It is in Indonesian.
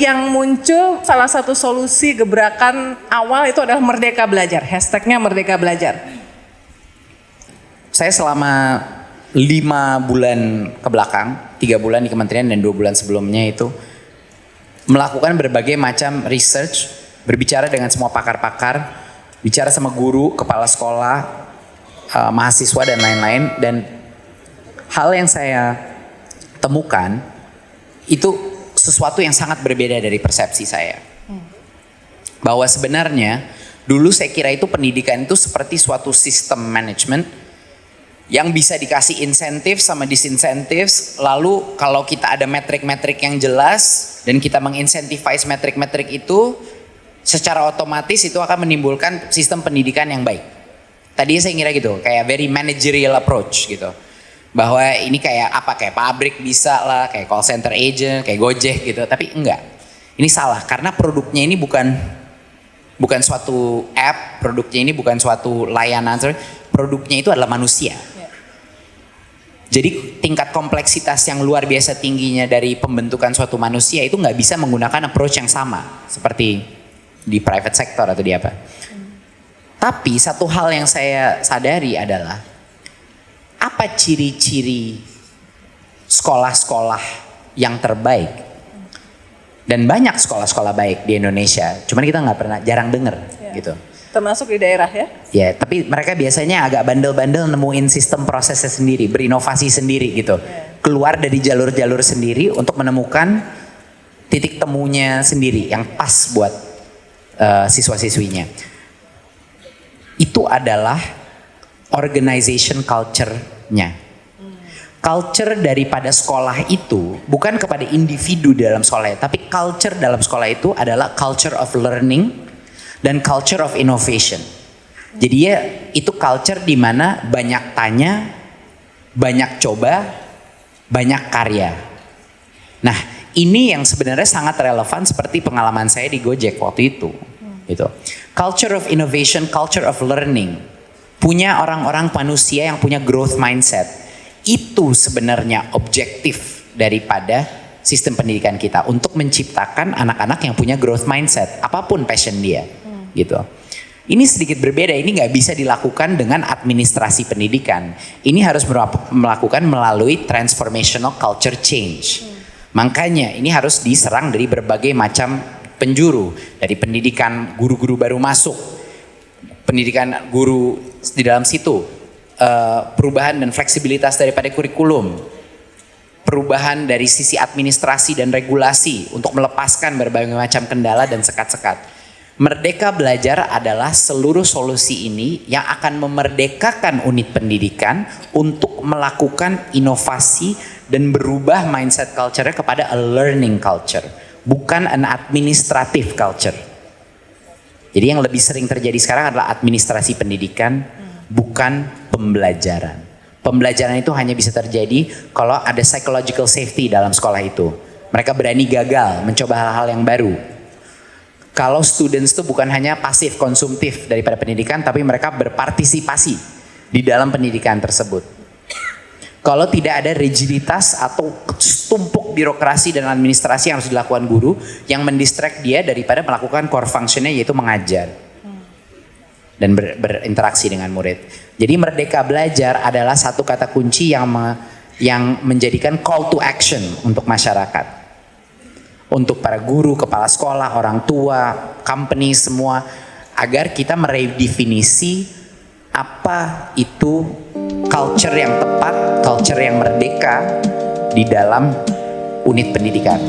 Yang muncul salah satu solusi gebrakan awal itu adalah Merdeka Belajar, hashtagnya Merdeka Belajar. Saya selama 5 bulan ke belakang, 3 bulan di kementerian dan 2 bulan sebelumnya itu melakukan berbagai macam research, berbicara dengan semua pakar-pakar, bicara sama guru, kepala sekolah, mahasiswa dan lain-lain, dan hal yang saya temukan itu sesuatu yang sangat berbeda dari persepsi saya. Bahwa sebenarnya dulu saya kira itu pendidikan itu seperti suatu sistem manajemen yang bisa dikasih insentif sama disinsentif, lalu kalau kita ada metrik-metrik yang jelas dan kita mengincentivize metrik-metrik itu, secara otomatis itu akan menimbulkan sistem pendidikan yang baik. Tadi saya kira gitu, kayak very managerial approach gitu. Bahwa ini kayak apa, kayak pabrik bisa lah, kayak call center agent, kayak Gojek gitu, tapi enggak. Ini salah karena produknya ini bukan suatu app, produknya ini bukan suatu layanan, produknya itu adalah manusia. Jadi tingkat kompleksitas yang luar biasa tingginya dari pembentukan suatu manusia itu nggak bisa menggunakan approach yang sama seperti di private sector atau di apa. Tapi satu hal yang saya sadari adalah apa ciri-ciri sekolah-sekolah yang terbaik, dan banyak sekolah-sekolah baik di Indonesia, cuman kita nggak pernah, jarang dengar gitu. Termasuk di daerah ya? Ya, tapi mereka biasanya agak bandel-bandel nemuin sistem prosesnya sendiri, berinovasi sendiri gitu. Keluar dari jalur-jalur sendiri untuk menemukan titik temunya sendiri yang pas buat siswa-siswinya. Itu adalah organization culture-nya. Culture daripada sekolah itu bukan kepada individu dalam sekolah, tapi culture dalam sekolah itu adalah culture of learning dan culture of innovation. Jadi ya itu culture di mana banyak tanya, banyak coba, banyak karya. Nah, ini yang sebenarnya sangat relevan seperti pengalaman saya di Gojek waktu itu. Gitu. Culture of innovation, culture of learning. Punya orang-orang manusia yang punya growth mindset. Itu sebenarnya objektif daripada sistem pendidikan kita untuk menciptakan anak-anak yang punya growth mindset, apapun passion dia. Gitu. Ini sedikit berbeda, ini nggak bisa dilakukan dengan administrasi pendidikan. Ini harus melakukan melalui transformational culture change. Makanya ini harus diserang dari berbagai macam penjuru, dari pendidikan guru-guru baru masuk, pendidikan guru di dalam situ, perubahan dan fleksibilitas daripada kurikulum, perubahan dari sisi administrasi dan regulasi untuk melepaskan berbagai macam kendala dan sekat-sekat. Merdeka Belajar adalah seluruh solusi ini yang akan memerdekakan unit pendidikan untuk melakukan inovasi dan berubah mindset culture-nya kepada a learning culture, bukan an administrative culture. Jadi yang lebih sering terjadi sekarang adalah administrasi pendidikan, bukan pembelajaran. Pembelajaran itu hanya bisa terjadi kalau ada psychological safety dalam sekolah itu. Mereka berani gagal, mencoba hal-hal yang baru. Kalau students itu bukan hanya pasif konsumtif daripada pendidikan, tapi mereka berpartisipasi di dalam pendidikan tersebut. Kalau tidak ada rigiditas atau tumpuk birokrasi dan administrasi yang harus dilakukan guru yang mendistract dia daripada melakukan core functionnya, yaitu mengajar dan berinteraksi dengan murid. Jadi Merdeka Belajar adalah satu kata kunci yang menjadikan call to action untuk masyarakat. Untuk para guru, kepala sekolah, orang tua, company semua, agar kita meredefinisi apa itu culture yang tepat, culture yang merdeka di dalam unit pendidikan.